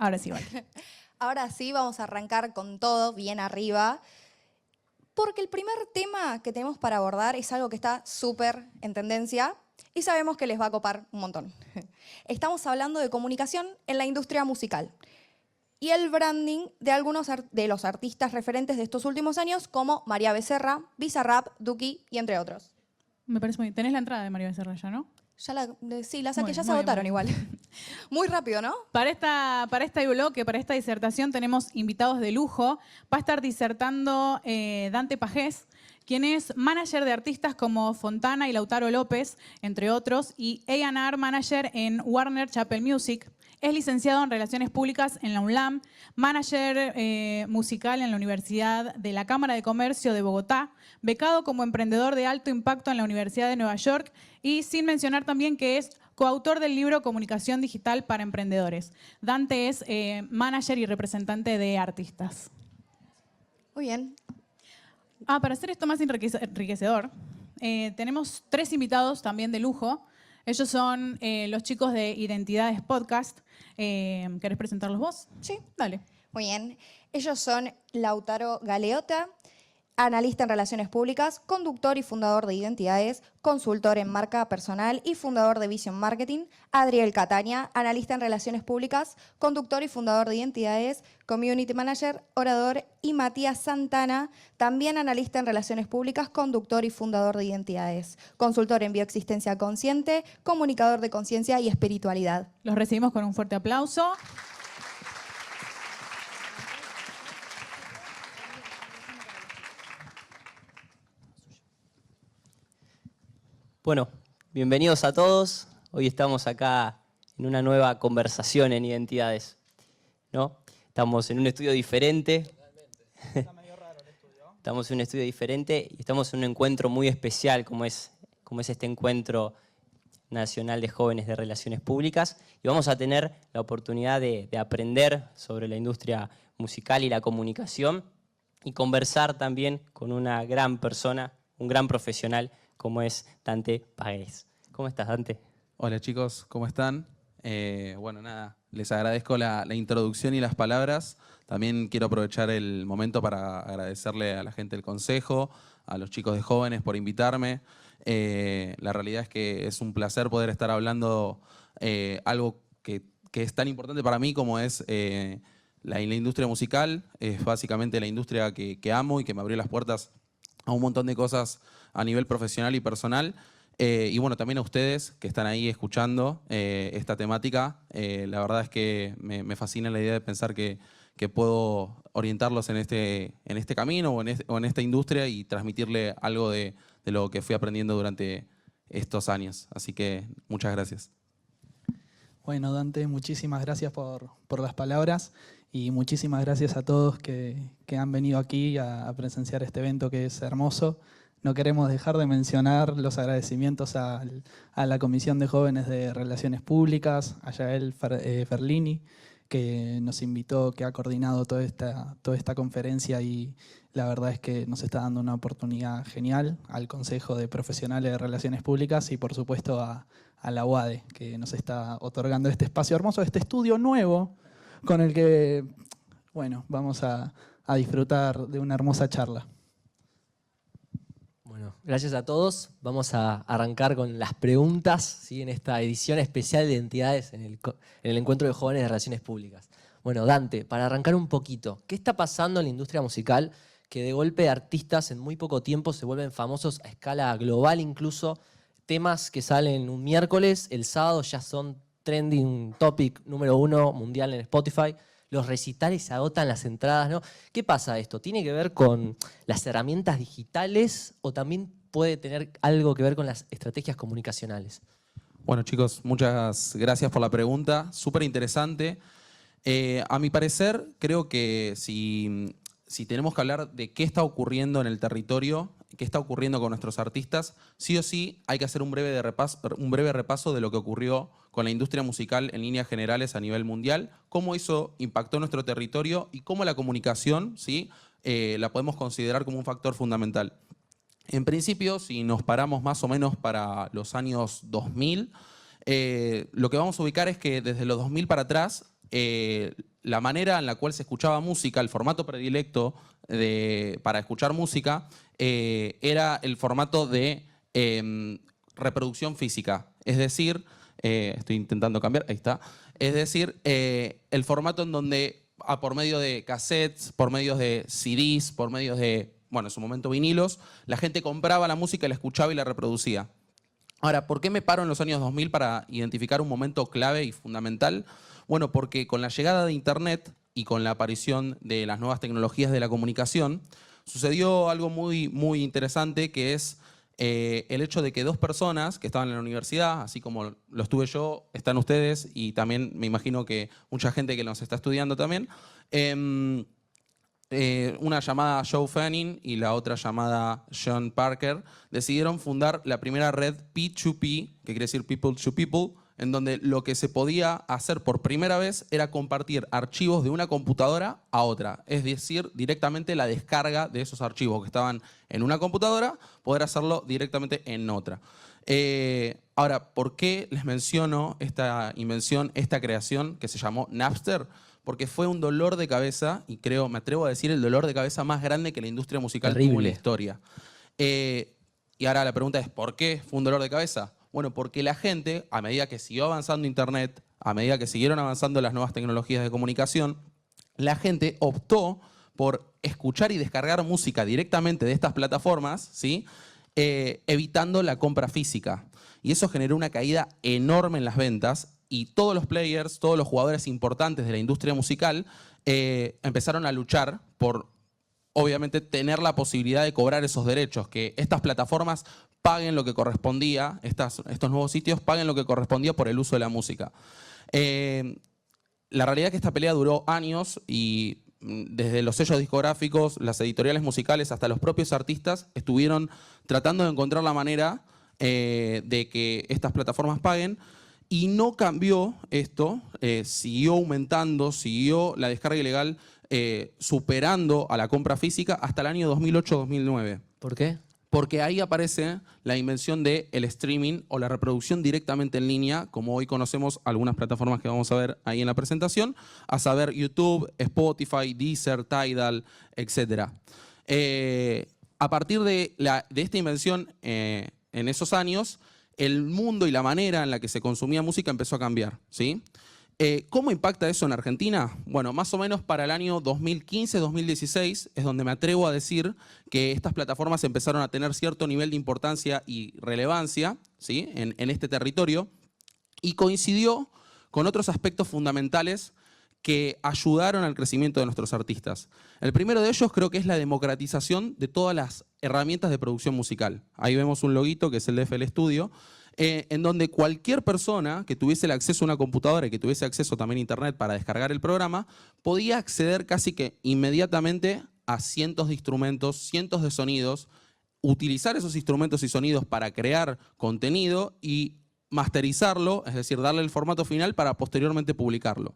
Ahora sí, vale. Ahora sí, vamos a arrancar con todo bien arriba, porque el primer tema que tenemos para abordar es algo que está súper en tendencia y sabemos que les va a copar un montón. Estamos hablando de comunicación en la industria musical y el branding de algunos de los artistas referentes de estos últimos años, como María Becerra, Bizarrap, Duki y entre otros. Me parece muy bien. Tenés la entrada de María Becerra ya, ¿no? Sí, la saqué, Muy ya bien, se muy agotaron bien. igual. Muy rápido, ¿no? Para este bloque, para esta disertación, tenemos invitados de lujo. Va a estar disertando Dante Pajés, quien es manager de artistas como Fontana y Lautaro López, entre otros, y A&R Manager en Warner Chappell Music. Es licenciado en Relaciones Públicas en la UNLAM, manager musical en la Universidad de la Cámara de Comercio de Bogotá, becado como emprendedor de alto impacto en la Universidad de Nueva York y sin mencionar también que es coautor del libro Comunicación Digital para Emprendedores. Dante es manager y representante de artistas. Muy bien. Para hacer esto más enriquecedor, tenemos 3 invitados también de lujo. Ellos son los chicos de Identidades Podcast. ¿Querés presentarlos vos? Sí. Dale. Muy bien. Ellos son Lautaro Galeota, analista en relaciones públicas, conductor y fundador de Identidades, consultor en marca personal y fundador de Vision Marketing. Adriel Cataña, analista en relaciones públicas, conductor y fundador de Identidades, community manager, orador. Y Matías Santana, también analista en relaciones públicas, conductor y fundador de Identidades, consultor en bioexistencia consciente, comunicador de conciencia y espiritualidad. Los recibimos con un fuerte aplauso. Bueno, bienvenidos a todos. Hoy estamos acá en una nueva conversación en Identidades, ¿no? Estamos en un estudio diferente. Está medio raro el estudio. Estamos en un estudio diferente y estamos en un encuentro muy especial como es este encuentro nacional de jóvenes de relaciones públicas. Y vamos a tener la oportunidad de aprender sobre la industria musical y la comunicación y conversar también con una gran persona, un gran profesional, como es Dante Pajés. ¿Cómo estás, Dante? Hola chicos, ¿cómo están? Bueno, nada, les agradezco la introducción y las palabras. También quiero aprovechar el momento para agradecerle a la gente del consejo, a los chicos de jóvenes por invitarme. La realidad es que es un placer poder estar hablando algo que es tan importante para mí como es la industria musical. Es básicamente la industria que amo y que me abrió las puertas a un montón de cosas a nivel profesional y personal. Y bueno, también a ustedes que están ahí escuchando esta temática. La verdad es que me fascina la idea de pensar que puedo orientarlos en este camino o en esta industria y transmitirle algo de lo que fui aprendiendo durante estos años. Así que muchas gracias. Bueno, Dante, muchísimas gracias por las palabras y muchísimas gracias a todos que han venido aquí a presenciar este evento que es hermoso. No queremos dejar de mencionar los agradecimientos a la Comisión de Jóvenes de Relaciones Públicas, a Yael Ferlini, que nos invitó, que ha coordinado toda esta conferencia y la verdad es que nos está dando una oportunidad genial, al Consejo de Profesionales de Relaciones Públicas y por supuesto a la UADE, que nos está otorgando este espacio hermoso, este estudio nuevo con el que, bueno, vamos a disfrutar de una hermosa charla. Bueno, gracias a todos. Vamos a arrancar con las preguntas, ¿sí? En esta edición especial de Identidades en el Encuentro de Jóvenes de Relaciones Públicas. Bueno, Dante, para arrancar un poquito, ¿qué está pasando en la industria musical que de golpe artistas en muy poco tiempo se vuelven famosos a escala global incluso? Temas que salen un miércoles, el sábado ya son trending topic número 1 mundial en Spotify. Los recitales se agotan las entradas, ¿no? ¿Qué pasa esto? ¿Tiene que ver con las herramientas digitales o también puede tener algo que ver con las estrategias comunicacionales? Bueno chicos, muchas gracias por la pregunta, súper interesante. A mi parecer, creo que si tenemos que hablar de qué está ocurriendo en el territorio, qué está ocurriendo con nuestros artistas, sí o sí hay que hacer un breve repaso de lo que ocurrió con la industria musical en líneas generales a nivel mundial, cómo eso impactó nuestro territorio y cómo la comunicación, ¿sí? La podemos considerar como un factor fundamental. En principio, si nos paramos más o menos para los años 2000, lo que vamos a ubicar es que desde los 2000 para atrás la manera en la cual se escuchaba música, el formato predilecto para escuchar música, era el formato de reproducción física. Es decir, estoy intentando cambiar, ahí está. Es decir, el formato en donde por medio de cassettes, por medio de CDs, por medio de, bueno, en su momento vinilos, la gente compraba la música, la escuchaba y la reproducía. Ahora, ¿por qué me paro en los años 2000 para identificar un momento clave y fundamental? Bueno, porque con la llegada de Internet y con la aparición de las nuevas tecnologías de la comunicación, sucedió algo muy, muy interesante, que es el hecho de que dos personas que estaban en la universidad, así como lo estuve yo, están ustedes, y también me imagino que mucha gente que nos está estudiando también, una llamada Joe Fanning y la otra llamada Sean Parker, decidieron fundar la primera red P2P, que quiere decir People to People, en donde lo que se podía hacer por primera vez era compartir archivos de una computadora a otra. Es decir, directamente la descarga de esos archivos que estaban en una computadora, poder hacerlo directamente en otra. Ahora, ¿por qué les menciono esta invención, esta creación que se llamó Napster? Porque fue un dolor de cabeza, y creo, me atrevo a decir, el dolor de cabeza más grande que la industria musical tuvo en la historia. Y ahora la pregunta es, ¿por qué fue un dolor de cabeza? Bueno, porque la gente, a medida que siguió avanzando Internet, a medida que siguieron avanzando las nuevas tecnologías de comunicación, la gente optó por escuchar y descargar música directamente de estas plataformas, ¿sí? Evitando la compra física. Y eso generó una caída enorme en las ventas, y todos los players, todos los jugadores importantes de la industria musical empezaron a luchar por, obviamente, tener la posibilidad de cobrar esos derechos, que estas plataformas paguen lo que correspondía, estos nuevos sitios paguen lo que correspondía por el uso de la música. La realidad es que esta pelea duró años, y desde los sellos discográficos, las editoriales musicales, hasta los propios artistas estuvieron tratando de encontrar la manera de que estas plataformas paguen, y no cambió esto, siguió aumentando, siguió la descarga ilegal superando a la compra física hasta el año 2008-2009. ¿Por qué? Porque ahí aparece la invención del streaming o la reproducción directamente en línea, como hoy conocemos algunas plataformas que vamos a ver ahí en la presentación, a saber YouTube, Spotify, Deezer, Tidal, etc. A partir de esta invención en esos años, el mundo y la manera en la que se consumía música empezó a cambiar, ¿sí? ¿Cómo impacta eso en Argentina? Bueno, más o menos para el año 2015-2016 es donde me atrevo a decir que estas plataformas empezaron a tener cierto nivel de importancia y relevancia, ¿sí? en este territorio, y coincidió con otros aspectos fundamentales que ayudaron al crecimiento de nuestros artistas. El primero de ellos creo que es la democratización de todas las herramientas de producción musical. Ahí vemos un loguito que es el de FL Studio, en donde cualquier persona que tuviese el acceso a una computadora y que tuviese acceso también a internet para descargar el programa, podía acceder casi que inmediatamente a cientos de instrumentos, cientos de sonidos, utilizar esos instrumentos y sonidos para crear contenido y masterizarlo, es decir, darle el formato final para posteriormente publicarlo.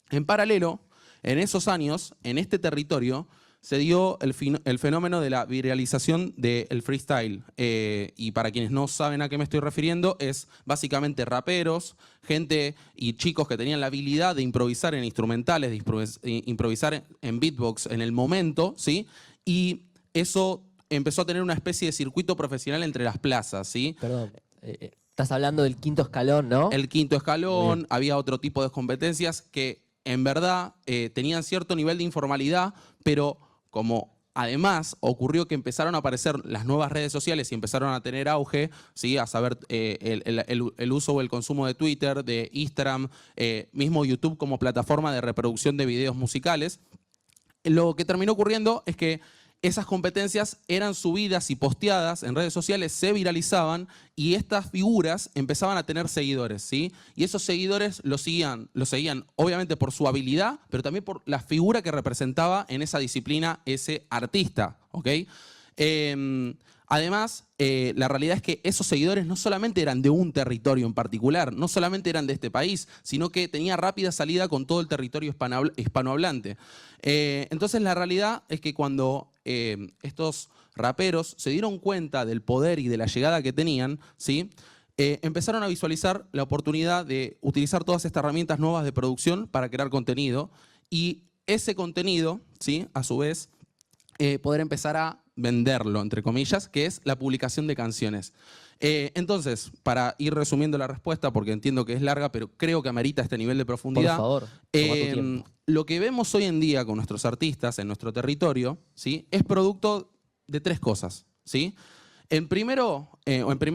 En paralelo, en esos años, en este territorio, se dio el fenómeno de la viralización del freestyle. Y para quienes no saben a qué me estoy refiriendo, es básicamente raperos, gente y chicos que tenían la habilidad de improvisar en instrumentales, de improvisar en beatbox en el momento, ¿sí? Y eso empezó a tener una especie de circuito profesional entre las plazas, ¿sí? Perdón, estás hablando del quinto escalón, ¿no? El quinto escalón, había otro tipo de competencias que en verdad tenían cierto nivel de informalidad, pero como además ocurrió que empezaron a aparecer las nuevas redes sociales y empezaron a tener auge, ¿sí? A saber el uso o el consumo de Twitter, de Instagram, mismo YouTube como plataforma de reproducción de videos musicales, lo que terminó ocurriendo es que esas competencias eran subidas y posteadas en redes sociales, se viralizaban y estas figuras empezaban a tener seguidores, ¿sí? Y esos seguidores lo seguían obviamente por su habilidad, pero también por la figura que representaba en esa disciplina ese artista, ¿ok? Además, la realidad es que esos seguidores no solamente eran de un territorio en particular, no solamente eran de este país, sino que tenía rápida salida con todo el territorio hispanohablante. Entonces, la realidad es que cuando estos raperos se dieron cuenta del poder y de la llegada que tenían, ¿sí? Empezaron a visualizar la oportunidad de utilizar todas estas herramientas nuevas de producción para crear contenido y ese contenido, ¿sí? A su vez, poder empezar a venderlo, entre comillas, que es la publicación de canciones. Entonces, para ir resumiendo la respuesta, porque entiendo que es larga, pero creo que amerita este nivel de Por profundidad. favor, toma tu tiempo. Lo que vemos hoy en día con nuestros artistas en nuestro territorio, ¿sí? Es producto de tres cosas, ¿sí? En primer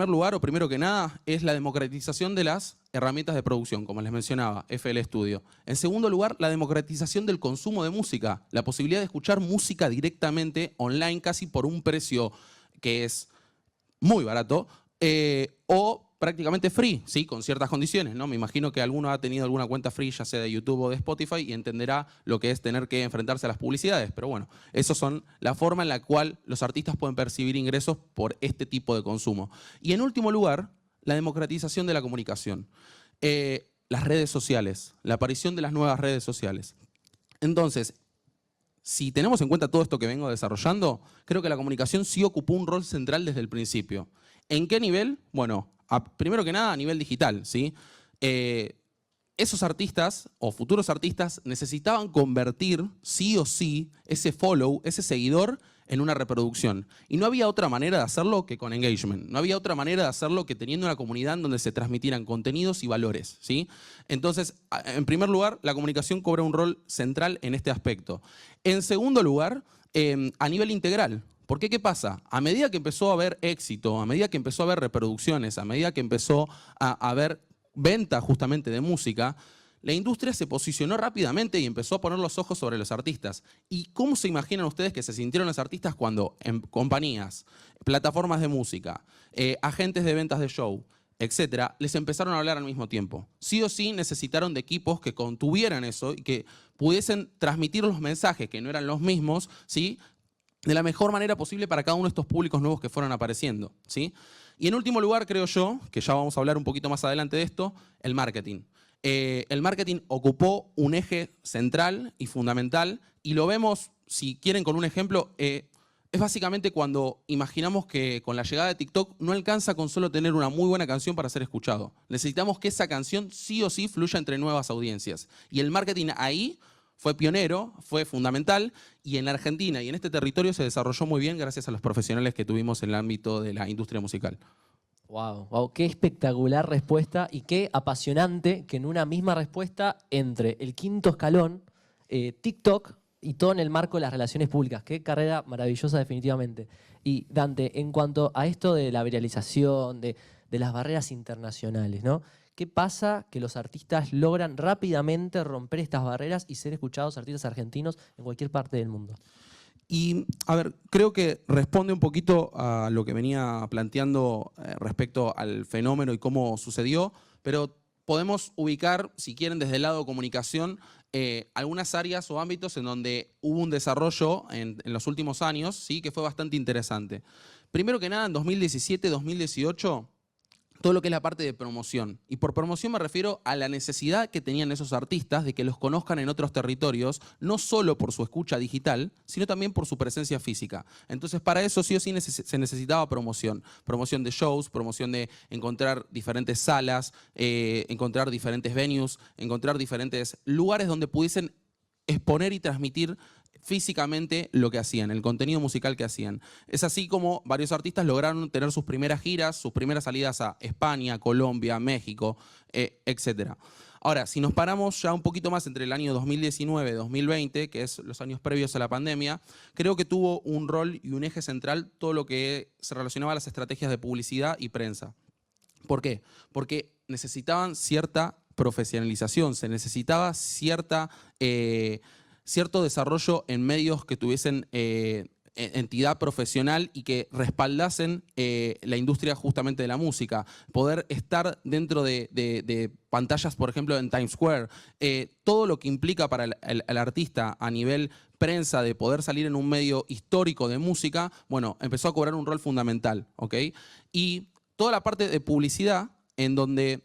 lugar, o primero que nada, es la democratización de las herramientas de producción, como les mencionaba, FL Studio. En segundo lugar, la democratización del consumo de música, la posibilidad de escuchar música directamente online, casi por un precio que es muy barato, o prácticamente free, ¿sí? Con ciertas condiciones, ¿no? Me imagino que alguno ha tenido alguna cuenta free, ya sea de YouTube o de Spotify, y entenderá lo que es tener que enfrentarse a las publicidades. Pero bueno, esas son la forma en la cual los artistas pueden percibir ingresos por este tipo de consumo. Y en último lugar, la democratización de la comunicación. Las redes sociales, la aparición de las nuevas redes sociales. Entonces, si tenemos en cuenta todo esto que vengo desarrollando, creo que la comunicación sí ocupó un rol central desde el principio. ¿En qué nivel? Bueno, primero que nada a nivel digital, ¿sí? Esos artistas o futuros artistas necesitaban convertir sí o sí ese follow, ese seguidor, en una reproducción. Y no había otra manera de hacerlo que con engagement. No había otra manera de hacerlo que teniendo una comunidad en donde se transmitieran contenidos y valores, ¿sí? Entonces, en primer lugar, la comunicación cobra un rol central en este aspecto. En segundo lugar, a nivel integral. Porque, ¿qué pasa? A medida que empezó a haber éxito, a medida que empezó a haber reproducciones, a medida que empezó a haber venta justamente de música, la industria se posicionó rápidamente y empezó a poner los ojos sobre los artistas. ¿Y cómo se imaginan ustedes que se sintieron los artistas cuando en compañías, plataformas de música, agentes de ventas de show, etcétera, les empezaron a hablar al mismo tiempo? Sí o sí necesitaron de equipos que contuvieran eso y que pudiesen transmitir los mensajes que no eran los mismos, ¿sí?, de la mejor manera posible para cada uno de estos públicos nuevos que fueron apareciendo, ¿sí? Y en último lugar, creo yo, que ya vamos a hablar un poquito más adelante de esto, el marketing. El marketing ocupó un eje central y fundamental, y lo vemos, si quieren con un ejemplo, es básicamente cuando imaginamos que con la llegada de TikTok no alcanza con solo tener una muy buena canción para ser escuchado. Necesitamos que esa canción sí o sí fluya entre nuevas audiencias. Y el marketing ahí fue pionero, fue fundamental, y en la Argentina y en este territorio se desarrolló muy bien gracias a los profesionales que tuvimos en el ámbito de la industria musical. Wow, qué espectacular respuesta y qué apasionante que en una misma respuesta entre el quinto escalón, TikTok y todo en el marco de las relaciones públicas. Qué carrera maravillosa definitivamente. Y Dante, en cuanto a esto de la viralización, de las barreras internacionales, ¿no? ¿Qué pasa que los artistas logran rápidamente romper estas barreras y ser escuchados artistas argentinos en cualquier parte del mundo? Y, a ver, creo que responde un poquito a lo que venía planteando respecto al fenómeno y cómo sucedió, pero podemos ubicar, si quieren, desde el lado de comunicación, algunas áreas o ámbitos en donde hubo un desarrollo en los últimos años, ¿sí?, que fue bastante interesante. Primero que nada, en 2017, 2018... todo lo que es la parte de promoción. Y por promoción me refiero a la necesidad que tenían esos artistas de que los conozcan en otros territorios, no solo por su escucha digital, sino también por su presencia física. Entonces, para eso sí o sí se necesitaba promoción. Promoción de shows, promoción de encontrar diferentes salas, encontrar diferentes venues, encontrar diferentes lugares donde pudiesen exponer y transmitir físicamente lo que hacían, el contenido musical que hacían. Es así como varios artistas lograron tener sus primeras giras, sus primeras salidas a España, Colombia, México, etc. Ahora, si nos paramos ya un poquito más entre el año 2019 y 2020, que es los años previos a la pandemia, creo que tuvo un rol y un eje central todo lo que se relacionaba a las estrategias de publicidad y prensa. ¿Por qué? Porque necesitaban cierta profesionalización, se necesitaba cierto desarrollo en medios que tuviesen entidad profesional y que respaldasen la industria justamente de la música. Poder estar dentro de pantallas, por ejemplo, en Times Square. Todo lo que implica para el artista a nivel prensa de poder salir en un medio histórico de música, bueno, empezó a cobrar un rol fundamental, ¿ok? Y toda la parte de publicidad en donde,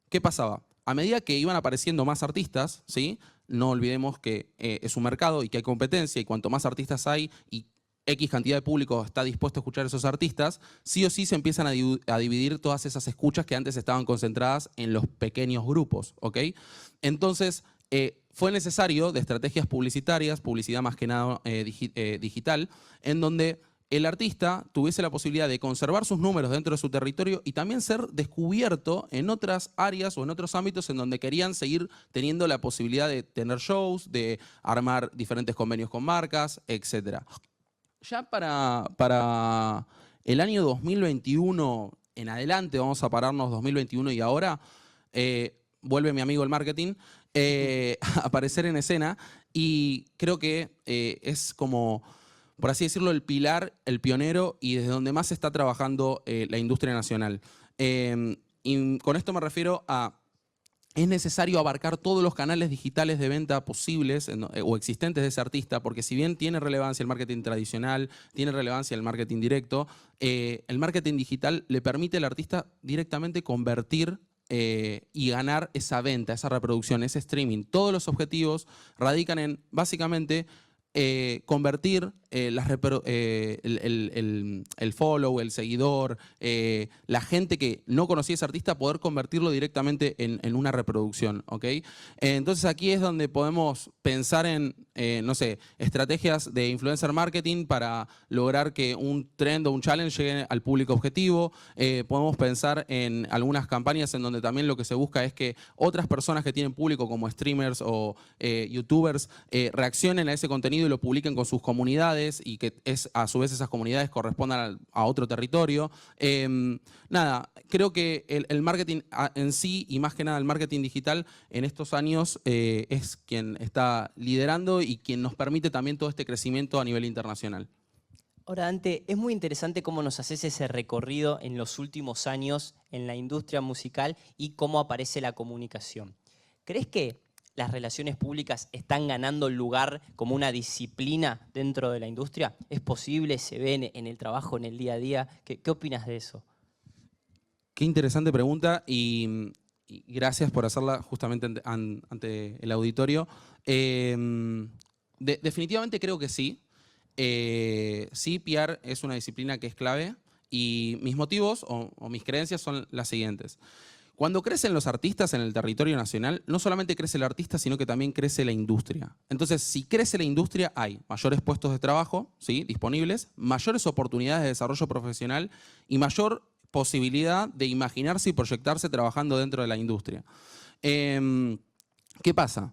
¿qué pasaba? A medida que iban apareciendo más artistas, ¿sí?, no olvidemos que es un mercado y que hay competencia, y cuanto más artistas hay y X cantidad de público está dispuesto a escuchar a esos artistas, sí o sí se empiezan a dividir todas esas escuchas que antes estaban concentradas en los pequeños grupos, ¿ok? Entonces, fue necesario de estrategias publicitarias, publicidad más que nada digital, en donde el artista tuviese la posibilidad de conservar sus números dentro de su territorio y también ser descubierto en otras áreas o en otros ámbitos en donde querían seguir teniendo la posibilidad de tener shows, de armar diferentes convenios con marcas, etc. Ya para el año 2021 en adelante, vamos a pararnos 2021 y ahora, vuelve mi amigo el marketing a aparecer en escena y creo que es como, por así decirlo, el pilar, el pionero y desde donde más se está trabajando la industria nacional. Y con esto me refiero a, es necesario abarcar todos los canales digitales de venta posibles o existentes de ese artista, porque si bien tiene relevancia el marketing tradicional, tiene relevancia el marketing directo, el marketing digital le permite al artista directamente convertir y ganar esa venta, esa reproducción, ese streaming. Todos los objetivos radican en, básicamente, convertir el follow, el seguidor, la gente que no conocía a ese artista, poder convertirlo directamente en una reproducción, ¿ok? Entonces aquí es donde podemos pensar en, no sé, estrategias de influencer marketing para lograr que un trend o un challenge llegue al público objetivo. Podemos pensar en algunas campañas en donde también lo que se busca es que otras personas que tienen público como streamers o youtubers reaccionen a ese contenido y lo publiquen con sus comunidades y que a su vez esas comunidades correspondan a otro territorio. Nada, creo que el marketing en sí y más que nada el marketing digital en estos años es quien está liderando y quien nos permite también todo este crecimiento a nivel internacional. Ahora, Dante, es muy interesante cómo nos haces ese recorrido en los últimos años en la industria musical y cómo aparece la comunicación. ¿Crees que las relaciones públicas están ganando lugar como una disciplina dentro de la industria? ¿Es posible? ¿Se ve en el trabajo, en el día a día? ¿Qué opinas de eso? Qué interesante pregunta y gracias por hacerla justamente ante el auditorio. Definitivamente creo que sí. Sí, PR es una disciplina que es clave y mis motivos o mis creencias son las siguientes. Cuando crecen los artistas en el territorio nacional, no solamente crece el artista, sino que también crece la industria. Entonces, si crece la industria, hay mayores puestos de trabajo, ¿sí?, disponibles, mayores oportunidades de desarrollo profesional y mayor posibilidad de imaginarse y proyectarse trabajando dentro de la industria. ¿Qué pasa?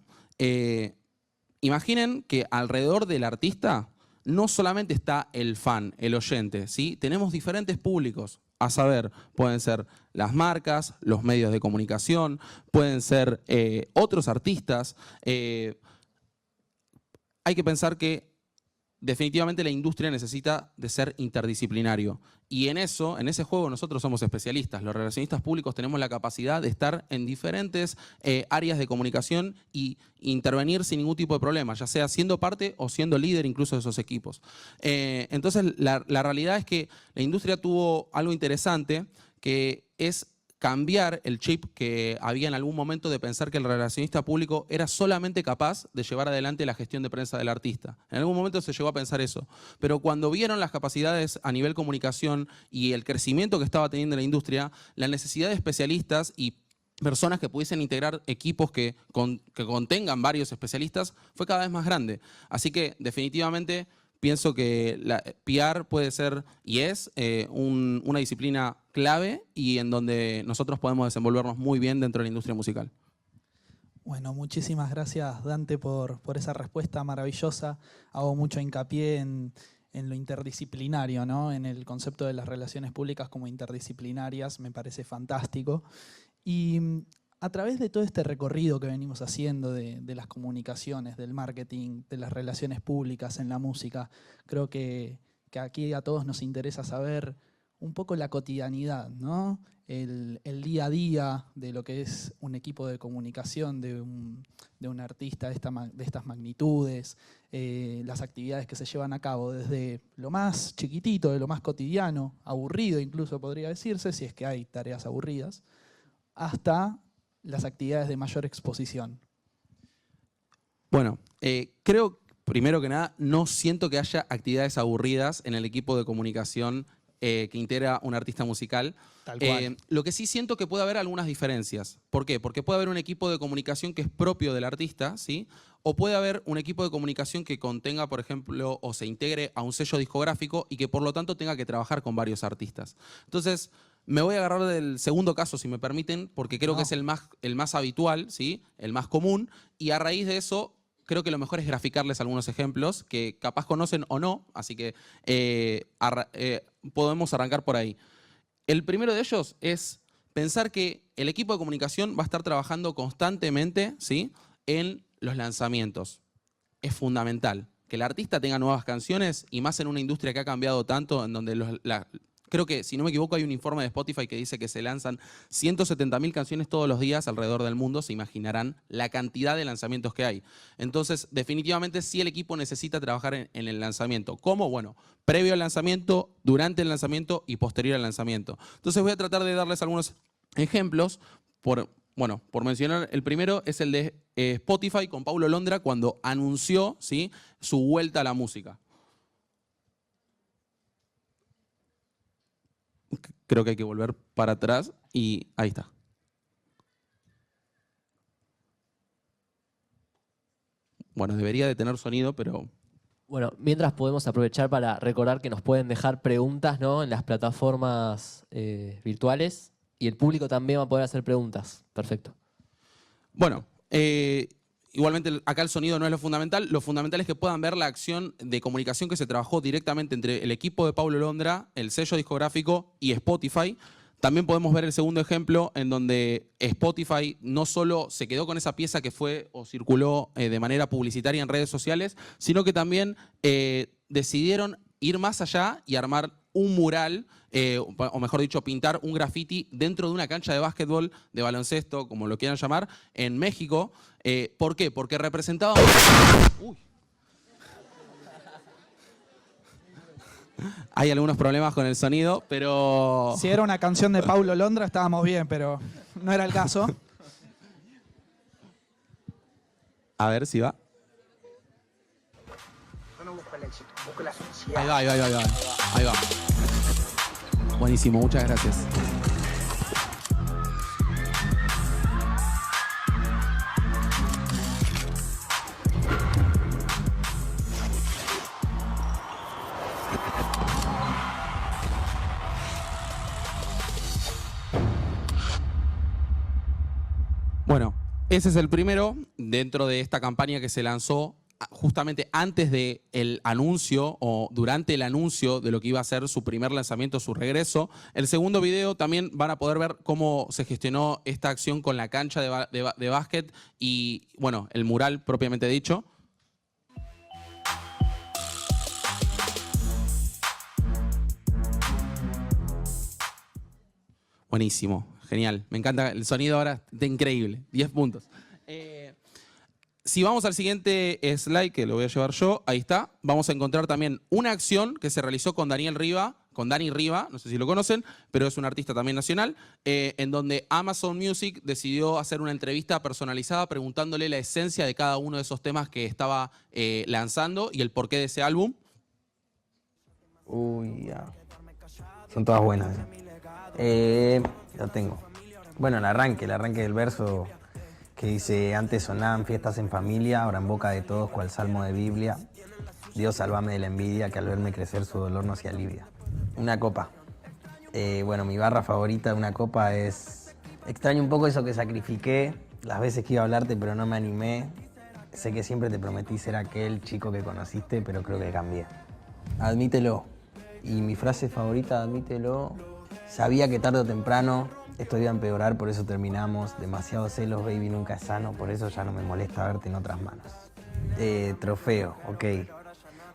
Imaginen que alrededor del artista no solamente está el fan, el oyente, ¿sí? Tenemos diferentes públicos. A saber, pueden ser las marcas, los medios de comunicación, pueden ser otros artistas. Hay que pensar que definitivamente la industria necesita de ser interdisciplinario. Y en ese juego nosotros somos especialistas. Los relacionistas públicos tenemos la capacidad de estar en diferentes áreas de comunicación y intervenir sin ningún tipo de problema, ya sea siendo parte o siendo líder incluso de esos equipos. Entonces, la realidad es que la industria tuvo algo interesante, que es cambiar el chip que había en algún momento de pensar que el relacionista público era solamente capaz de llevar adelante la gestión de prensa del artista. En algún momento se llegó a pensar eso. Pero cuando vieron las capacidades a nivel comunicación y el crecimiento que estaba teniendo la industria, la necesidad de especialistas y personas que pudiesen integrar equipos que contengan varios especialistas fue cada vez más grande. Así que definitivamente pienso que la PR puede ser y es una disciplina clave y en donde nosotros podemos desenvolvernos muy bien dentro de la industria musical. Bueno, muchísimas gracias, Dante, por esa respuesta maravillosa. Hago mucho hincapié en lo interdisciplinario, ¿no? En el concepto de las relaciones públicas como interdisciplinarias, me parece fantástico. Y a través de todo este recorrido que venimos haciendo de las comunicaciones, del marketing, de las relaciones públicas en la música, creo que aquí a todos nos interesa saber un poco la cotidianidad, ¿no? El día a día de lo que es un equipo de comunicación de un artista de estas magnitudes, las actividades que se llevan a cabo desde lo más chiquitito, de lo más cotidiano, aburrido incluso podría decirse, si es que hay tareas aburridas, hasta las actividades de mayor exposición. Bueno, creo, primero que nada, no siento que haya actividades aburridas en el equipo de comunicación que integra un artista musical. Tal cual. Lo que sí siento que puede haber algunas diferencias. ¿Por qué? Porque puede haber un equipo de comunicación que es propio del artista, ¿sí? O puede haber un equipo de comunicación que contenga, por ejemplo, o se integre a un sello discográfico y que por lo tanto tenga que trabajar con varios artistas. Entonces, me voy a agarrar del segundo caso, si me permiten, porque creo que es el más habitual, ¿sí? El más común, y a raíz de eso creo que lo mejor es graficarles algunos ejemplos que capaz conocen o no, así que podemos arrancar por ahí. El primero de ellos es pensar que el equipo de comunicación va a estar trabajando constantemente, ¿sí? En los lanzamientos. Es fundamental que el artista tenga nuevas canciones y más en una industria que ha cambiado tanto, en donde creo que, si no me equivoco, hay un informe de Spotify que dice que se lanzan 170.000 canciones todos los días alrededor del mundo. Se imaginarán la cantidad de lanzamientos que hay. Entonces, definitivamente sí el equipo necesita trabajar en el lanzamiento. ¿Cómo? Bueno, previo al lanzamiento, durante el lanzamiento y posterior al lanzamiento. Entonces voy a tratar de darles algunos ejemplos. Por mencionar, el primero es el de Spotify con Paulo Londra cuando anunció, ¿sí?, su vuelta a la música. Creo que hay que volver para atrás y ahí está. Bueno, debería de tener sonido, pero... Bueno, mientras podemos aprovechar para recordar que nos pueden dejar preguntas, ¿no?, en las plataformas virtuales y el público también va a poder hacer preguntas. Perfecto. Bueno, igualmente acá el sonido no es lo fundamental. Lo fundamental es que puedan ver la acción de comunicación que se trabajó directamente entre el equipo de Paulo Londra, el sello discográfico y Spotify. También podemos ver el segundo ejemplo en donde Spotify no solo se quedó con esa pieza que fue o circuló de manera publicitaria en redes sociales, sino que también decidieron ir más allá y armar un mural, o mejor dicho, pintar un graffiti dentro de una cancha de básquetbol, de baloncesto, como lo quieran llamar, en México. ¿Por qué? Porque representaba... Uy. Hay algunos problemas con el sonido, pero... Si era una canción de Paulo Londra estábamos bien, pero no era el caso. A ver si va. Ahí va, ahí va, ahí va. Ahí va. Buenísimo, muchas gracias. Bueno, ese es el primero dentro de esta campaña que se lanzó justamente antes del anuncio o durante el anuncio de lo que iba a ser su primer lanzamiento, su regreso. El segundo video también van a poder ver cómo se gestionó esta acción con la cancha de básquet y, bueno, el mural propiamente dicho. Buenísimo, genial. Me encanta el sonido ahora, está increíble. 10 puntos. Si vamos al siguiente slide, que lo voy a llevar yo, ahí está, vamos a encontrar también una acción que se realizó con Dani Riva, no sé si lo conocen, pero es un artista también nacional, en donde Amazon Music decidió hacer una entrevista personalizada preguntándole la esencia de cada uno de esos temas que estaba lanzando y el porqué de ese álbum. Uy, ya. Son todas buenas. Lo tengo. Bueno, el arranque del verso que dice: antes sonaban fiestas en familia, ahora en boca de todos cual salmo de Biblia. Dios, sálvame de la envidia, que al verme crecer su dolor no se alivia. Una copa. Bueno, mi barra favorita de una copa es: extraño un poco eso que sacrifiqué, las veces que iba a hablarte pero no me animé. Sé que siempre te prometí ser aquel chico que conociste, pero creo que cambié. Admítelo. Y mi frase favorita, admítelo: sabía que tarde o temprano esto iba a empeorar, por eso terminamos. Demasiados celos, baby, nunca es sano, por eso ya no me molesta verte en otras manos. Trofeo, ok.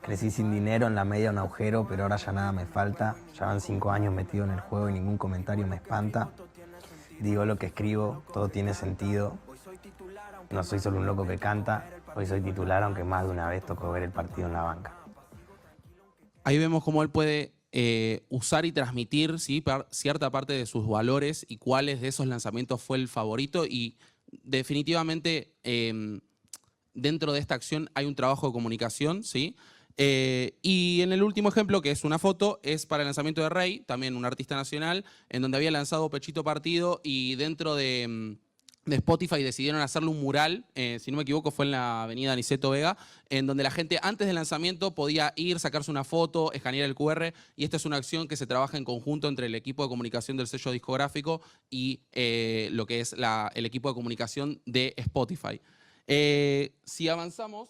Crecí sin dinero, en la media un agujero, pero ahora ya nada me falta. Ya van 5 años metido en el juego y ningún comentario me espanta. Digo lo que escribo, todo tiene sentido. No soy solo un loco que canta, hoy soy titular, aunque más de una vez tocó ver el partido en la banca. Ahí vemos cómo él puede usar y transmitir, ¿sí?, cierta parte de sus valores y cuáles de esos lanzamientos fue el favorito. Y definitivamente dentro de esta acción hay un trabajo de comunicación, ¿sí? Y en el último ejemplo, que es una foto, es para el lanzamiento de Rey, también un artista nacional, en donde había lanzado Pechito Partido y dentro de Spotify decidieron hacerle un mural, si no me equivoco fue en la avenida Aniceto Vega, en donde la gente antes del lanzamiento podía ir, sacarse una foto, escanear el QR, y esta es una acción que se trabaja en conjunto entre el equipo de comunicación del sello discográfico y lo que es el equipo de comunicación de Spotify. Si avanzamos,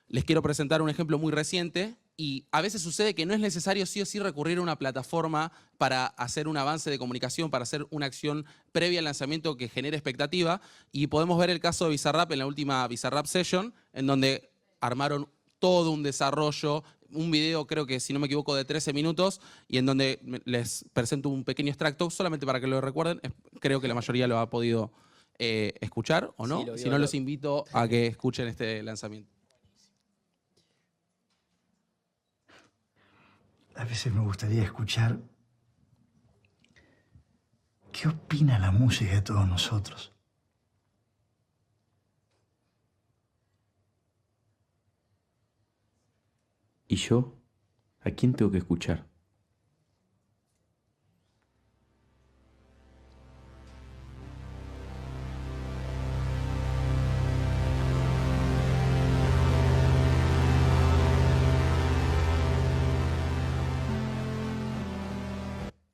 les quiero presentar un ejemplo muy reciente. Y a veces sucede que no es necesario sí o sí recurrir a una plataforma para hacer un avance de comunicación, para hacer una acción previa al lanzamiento que genere expectativa. Y podemos ver el caso de Bizarrap en la última Bizarrap Session, en donde armaron todo un desarrollo, un video creo que, si no me equivoco, de 13 minutos, y en donde les presento un pequeño extracto, solamente para que lo recuerden. Creo que la mayoría lo ha podido escuchar, ¿o no? Sí, si no, los invito a que escuchen este lanzamiento. A veces me gustaría escuchar qué opina la música de todos nosotros. ¿Y yo? ¿A quién tengo que escuchar?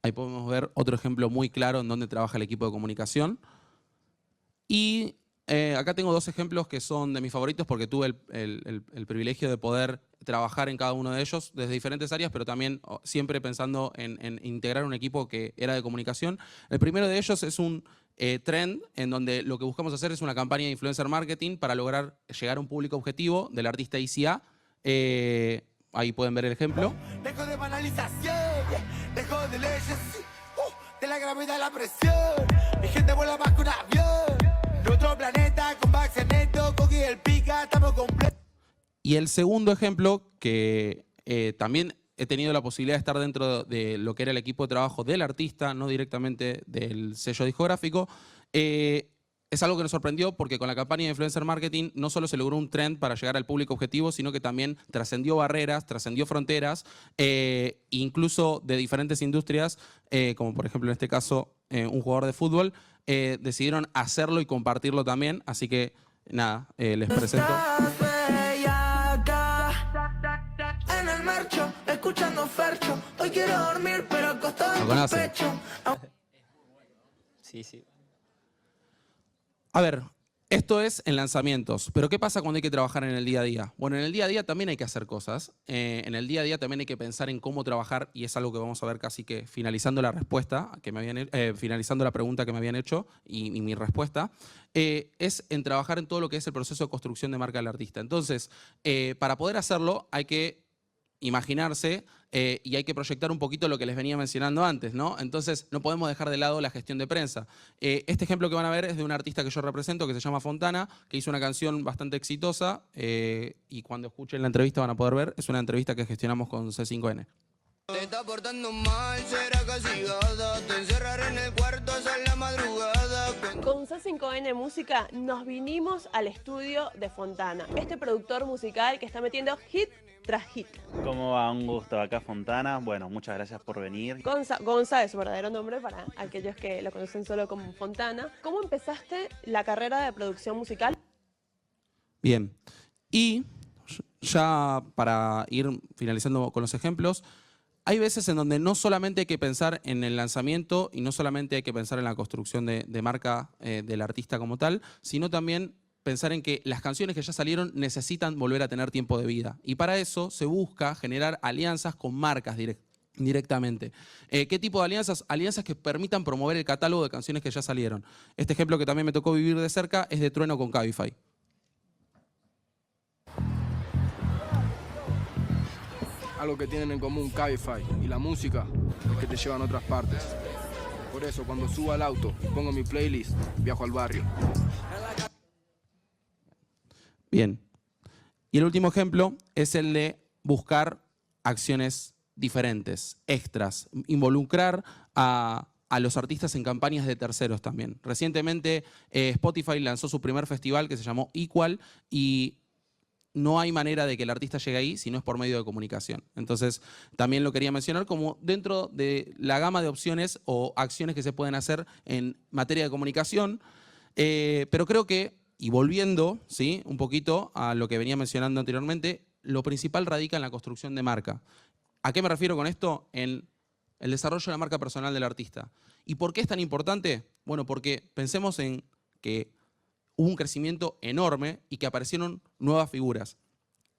Ahí podemos ver otro ejemplo muy claro en donde trabaja el equipo de comunicación. Y acá tengo dos ejemplos que son de mis favoritos porque tuve el privilegio de poder trabajar en cada uno de ellos desde diferentes áreas, pero también siempre pensando en integrar un equipo que era de comunicación. El primero de ellos es un trend en donde lo que buscamos hacer es una campaña de influencer marketing para lograr llegar a un público objetivo del artista ICA. Ahí pueden ver el ejemplo. Dejo de banalización, dejo de leyes, de la gravedad a la presión. Mi gente vuela más que un avión. De otro planeta, con Baxeneto, con Guy el Pica, estamos completos. Y el segundo ejemplo, que también he tenido la posibilidad de estar dentro de lo que era el equipo de trabajo del artista, no directamente del sello discográfico, es algo que nos sorprendió porque con la campaña de influencer marketing no solo se logró un trend para llegar al público objetivo, sino que también trascendió barreras, trascendió fronteras, incluso de diferentes industrias, como por ejemplo en este caso un jugador de fútbol, decidieron hacerlo y compartirlo también. Así que nada, les presento. En el marcho, escuchando Fercho. Hoy quiero dormir, pero acostado en tu pecho. Sí, sí. A ver, esto es en lanzamientos, pero ¿qué pasa cuando hay que trabajar en el día a día? Bueno, en el día a día también hay que hacer cosas. En el día a día también hay que pensar en cómo trabajar, y es algo que vamos a ver casi que finalizando la respuesta que me habían finalizando la pregunta que me habían hecho y mi respuesta, es en trabajar en todo lo que es el proceso de construcción de marca del artista. Entonces, para poder hacerlo hay que imaginarse y hay que proyectar un poquito lo que les venía mencionando antes, ¿no? Entonces no podemos dejar de lado la gestión de prensa. Este ejemplo que van a ver es de un artista que yo represento que se llama Fontana, que hizo una canción bastante exitosa y cuando escuchen la entrevista van a poder ver, es una entrevista que gestionamos con C5N. Te está portando mal, será castigada. Te encerraré en el cuarto hasta la madrugada. Con C5N Música nos vinimos al estudio de Fontana, este productor musical que está metiendo hit tras hit. ¿Cómo va? Un gusto. Acá Fontana. Bueno, muchas gracias por venir. Gonza es su verdadero nombre para aquellos que lo conocen solo como Fontana. ¿Cómo empezaste la carrera de producción musical? Bien. Y ya para ir finalizando con los ejemplos, hay veces en donde no solamente hay que pensar en el lanzamiento y no solamente hay que pensar en la construcción de marca del artista como tal, sino también pensar en que las canciones que ya salieron necesitan volver a tener tiempo de vida. Y para eso se busca generar alianzas con marcas directamente. ¿Qué tipo de alianzas? Alianzas que permitan promover el catálogo de canciones que ya salieron. Este ejemplo que también me tocó vivir de cerca es de Trueno con Cabify. Algo que tienen en común Cabify y la música es que te llevan a otras partes. Por eso, cuando subo al auto y pongo mi playlist, viajo al barrio. Bien. Y el último ejemplo es el de buscar acciones diferentes, extras, involucrar a los artistas en campañas de terceros también. Recientemente Spotify lanzó su primer festival que se llamó Equal y no hay manera de que el artista llegue ahí si no es por medio de comunicación. Entonces, también lo quería mencionar como dentro de la gama de opciones o acciones que se pueden hacer en materia de comunicación, pero creo que, y volviendo, ¿sí?, un poquito a lo que venía mencionando anteriormente, lo principal radica en la construcción de marca. ¿A qué me refiero con esto? En el desarrollo de la marca personal del artista. ¿Y por qué es tan importante? Bueno, porque pensemos en que hubo un crecimiento enorme y que aparecieron nuevas figuras.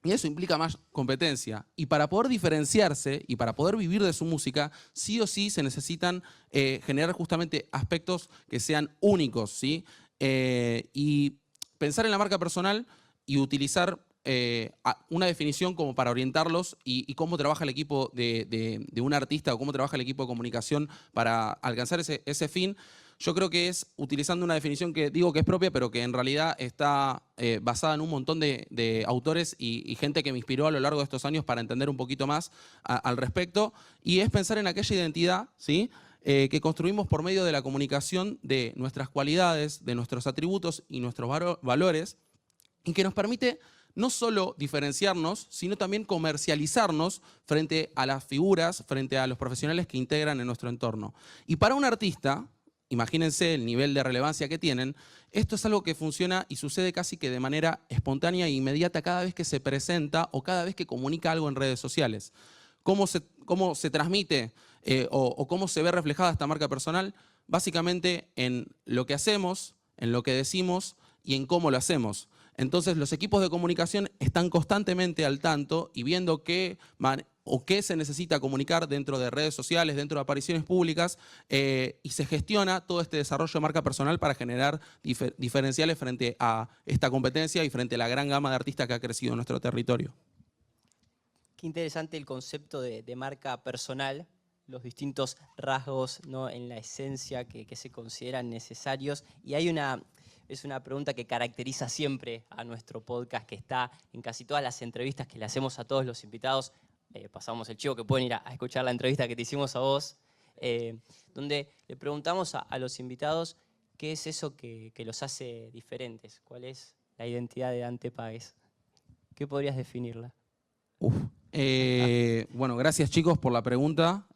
Y eso implica más competencia. Y para poder diferenciarse y para poder vivir de su música, sí o sí se necesitan generar justamente aspectos que sean únicos, ¿sí? Y pensar en la marca personal y utilizar una definición como para orientarlos y cómo trabaja el equipo de un artista o cómo trabaja el equipo de comunicación para alcanzar ese fin. Yo creo que es utilizando una definición que digo que es propia, pero que en realidad está basada en un montón de autores y gente que me inspiró a lo largo de estos años para entender un poquito más al respecto. Y es pensar en aquella identidad, ¿sí?, que construimos por medio de la comunicación de nuestras cualidades, de nuestros atributos y nuestros valores, y que nos permite no solo diferenciarnos, sino también comercializarnos frente a las figuras, frente a los profesionales que integran en nuestro entorno. Y para un artista, imagínense el nivel de relevancia que tienen, esto es algo que funciona y sucede casi que de manera espontánea e inmediata cada vez que se presenta o cada vez que comunica algo en redes sociales. ¿Cómo se transmite o cómo se ve reflejada esta marca personal? Básicamente en lo que hacemos, en lo que decimos y en cómo lo hacemos. Entonces los equipos de comunicación están constantemente al tanto y viendo qué se necesita comunicar dentro de redes sociales, dentro de apariciones públicas, y se gestiona todo este desarrollo de marca personal para generar diferenciales frente a esta competencia y frente a la gran gama de artistas que ha crecido en nuestro territorio. Qué interesante el concepto de marca personal, los distintos rasgos, ¿no?, en la esencia que se consideran necesarios. Y es una pregunta que caracteriza siempre a nuestro podcast, que está en casi todas las entrevistas que le hacemos a todos los invitados. Pasamos el chivo, que pueden ir a escuchar la entrevista que te hicimos a vos, donde le preguntamos a los invitados qué es eso que los hace diferentes, cuál es la identidad de Dante Páez. ¿Qué podrías definirla? Bueno, gracias chicos por la pregunta.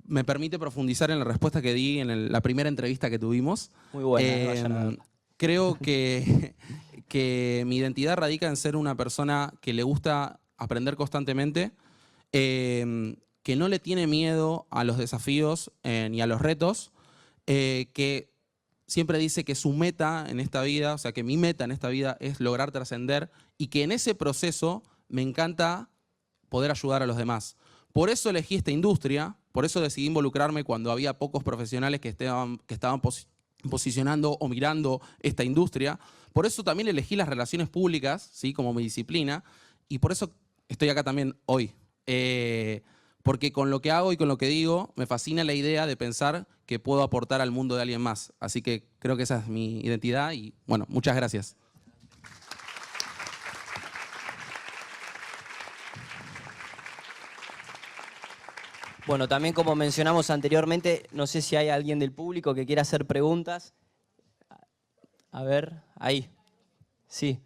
Me permite profundizar en la respuesta que di en la primera entrevista que tuvimos. Muy buena. Creo que mi identidad radica en ser una persona que le gusta aprender constantemente, que no le tiene miedo a los desafíos ni a los retos, que siempre dice que su meta en esta vida, o sea, que mi meta en esta vida es lograr trascender y que en ese proceso me encanta poder ayudar a los demás. Por eso elegí esta industria, por eso decidí involucrarme cuando había pocos profesionales que estaban posicionando o mirando esta industria. Por eso también elegí las relaciones públicas, ¿sí?, como mi disciplina, y por eso estoy acá también hoy. Porque con lo que hago y con lo que digo, me fascina la idea de pensar que puedo aportar al mundo de alguien más. Así que creo que esa es mi identidad y, bueno, muchas gracias. Bueno, también como mencionamos anteriormente, no sé si hay alguien del público que quiera hacer preguntas. A ver, ahí. Sí.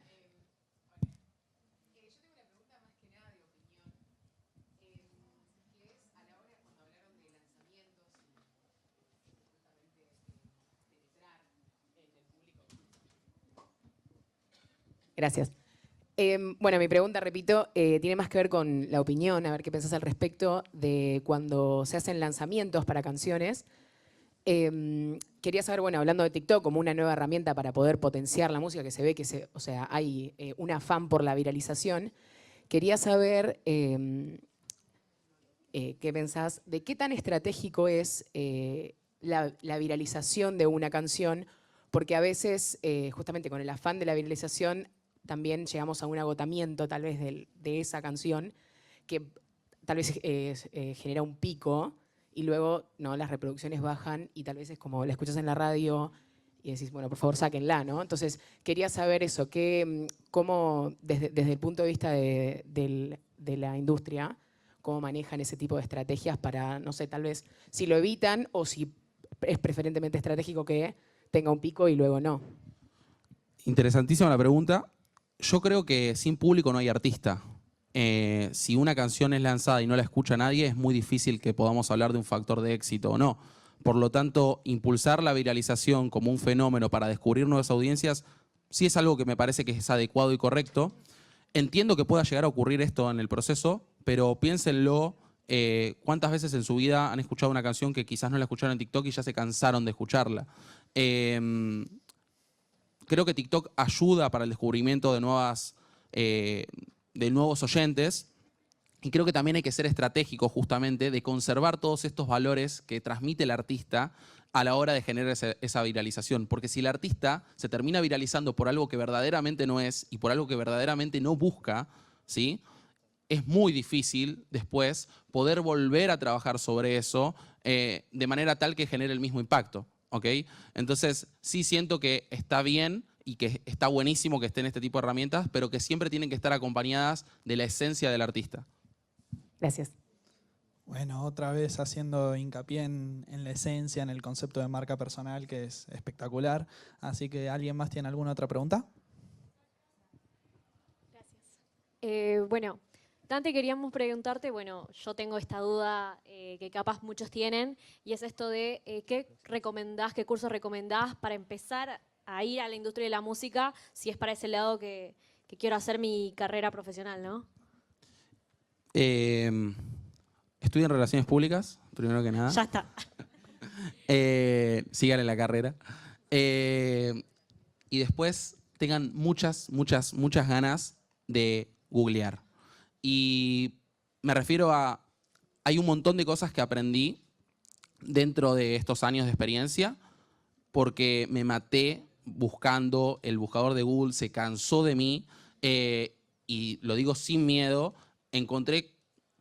Gracias. Bueno, mi pregunta, repito, tiene más que ver con la opinión, a ver qué pensás al respecto de cuando se hacen lanzamientos para canciones. Quería saber, bueno, hablando de TikTok como una nueva herramienta para poder potenciar la música, que se ve que hay un afán por la viralización. Quería saber qué pensás de qué tan estratégico es la viralización de una canción, porque a veces, justamente con el afán de la viralización, también llegamos a un agotamiento tal vez de esa canción que tal vez genera un pico y luego no, las reproducciones bajan y tal vez es como la escuchas en la radio y decís, bueno, por favor, sáquenla, ¿no? Entonces, quería saber eso, cómo desde el punto de vista de la industria, cómo manejan ese tipo de estrategias para, no sé, tal vez si lo evitan o si es preferentemente estratégico que tenga un pico y luego no. Interesantísima la pregunta. yo creo que sin público no hay artista. Si una canción es lanzada y no la escucha nadie, es muy difícil que podamos hablar de un factor de éxito o no. Por lo tanto, impulsar la viralización como un fenómeno para descubrir nuevas audiencias sí es algo que me parece que es adecuado y correcto. Entiendo que pueda llegar a ocurrir esto en el proceso, pero piénsenlo, ¿cuántas veces en su vida han escuchado una canción que quizás no la escucharon en TikTok y ya se cansaron de escucharla? Creo que TikTok ayuda para el descubrimiento de nuevos oyentes, y creo que también hay que ser estratégico justamente de conservar todos estos valores que transmite el artista a la hora de generar esa viralización. Porque si el artista se termina viralizando por algo que verdaderamente no es y por algo que verdaderamente no busca, ¿sí?, es muy difícil después poder volver a trabajar sobre eso de manera tal que genere el mismo impacto. ¿Ok? Entonces, sí siento que está bien y que está buenísimo que estén este tipo de herramientas, pero que siempre tienen que estar acompañadas de la esencia del artista. Gracias. Bueno, otra vez haciendo hincapié en la esencia, en el concepto de marca personal, que es espectacular. Así que, ¿alguien más tiene alguna otra pregunta? Bueno, Dante, queríamos preguntarte, bueno, yo tengo esta duda que capaz muchos tienen, y es esto de ¿qué recomendás, qué cursos recomendás para empezar a ir a la industria de la música, si es para ese lado que quiero hacer mi carrera profesional, ¿no? Estudien Relaciones Públicas, primero que nada. Ya está. Sigan en la carrera. Y después tengan muchas ganas de googlear. Y me refiero a, hay un montón de cosas que aprendí dentro de estos años de experiencia porque me maté buscando, el buscador de Google se cansó de mí y lo digo sin miedo, encontré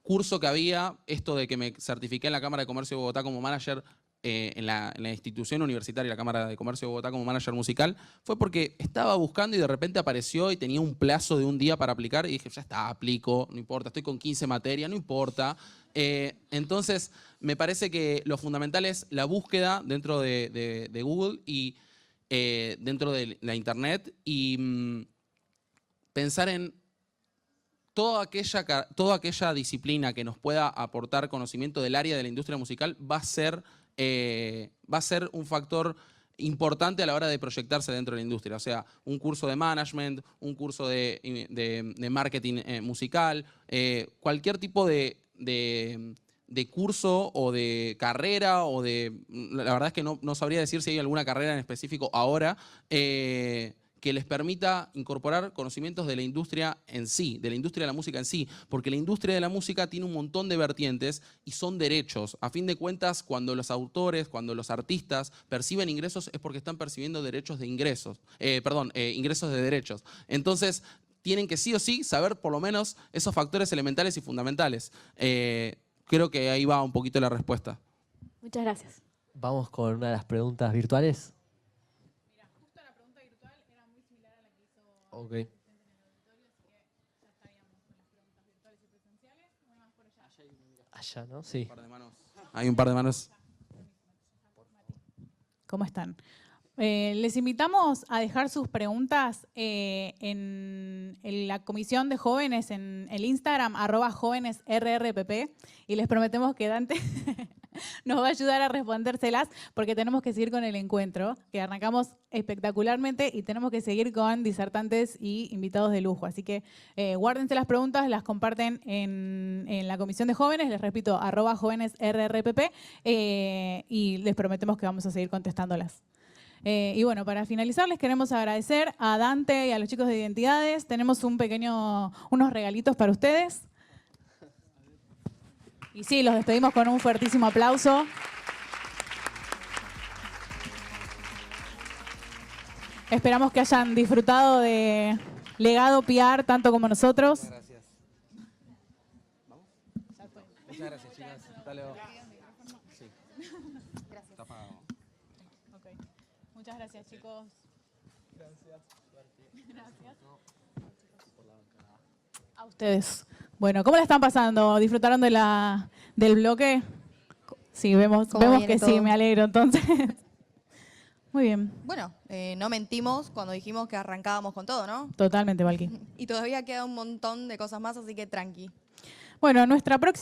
curso que había, esto de que me certifiqué en la Cámara de Comercio de Bogotá como manager, en la institución universitaria, la Cámara de Comercio de Bogotá como manager musical, fue porque estaba buscando y de repente apareció y tenía un plazo de un día para aplicar y dije, ya está, aplico, no importa, estoy con 15 materias, no importa. Entonces, me parece que lo fundamental es la búsqueda dentro de Google y dentro de la Internet y pensar en toda aquella disciplina que nos pueda aportar conocimiento del área de la industria musical va a ser un factor importante a la hora de proyectarse dentro de la industria. O sea, un curso de management, un curso de marketing musical, cualquier tipo de curso o de carrera o de... La verdad es que no sabría decir si hay alguna carrera en específico ahora que les permita incorporar conocimientos de la industria en sí, de la industria de la música en sí, porque la industria de la música tiene un montón de vertientes y son derechos. A fin de cuentas, cuando los autores, cuando los artistas perciben ingresos es porque están percibiendo derechos de ingresos, ingresos de derechos. Entonces, tienen que sí o sí saber por lo menos esos factores elementales y fundamentales. Creo que ahí va un poquito la respuesta. Muchas gracias. Vamos con una de las preguntas virtuales. Ok. Allá, ¿no? Sí. Hay un par de manos. ¿Cómo están? Les invitamos a dejar sus preguntas en la comisión de jóvenes en el Instagram, @jóvenesrrpp, y les prometemos que Dante nos va a ayudar a respondérselas porque tenemos que seguir con el encuentro, que arrancamos espectacularmente y tenemos que seguir con disertantes y invitados de lujo. Así que guárdense las preguntas, las comparten en la comisión de jóvenes, les repito, @jóvenesrrpp, y les prometemos que vamos a seguir contestándolas. Y bueno, para finalizar les queremos agradecer a Dante y a los chicos de Identidades. Tenemos unos regalitos para ustedes. Y sí, los despedimos con un fuertísimo aplauso. Esperamos que hayan disfrutado de Legado PR tanto como nosotros. Gracias. ¿Vamos? Muchas gracias, chicas. Hasta luego. Sí. Gracias. Está apagado. Okay. Muchas gracias, chicos. Gracias. Gracias. A ustedes. Bueno, ¿cómo la están pasando? ¿Disfrutaron del bloque? Sí, vemos que todo? sí, me alegro entonces. Muy bien. Bueno, No mentimos cuando dijimos que arrancábamos con todo, ¿no? Totalmente, Valky. Y todavía queda un montón de cosas más, así que tranqui. Bueno, nuestra próxima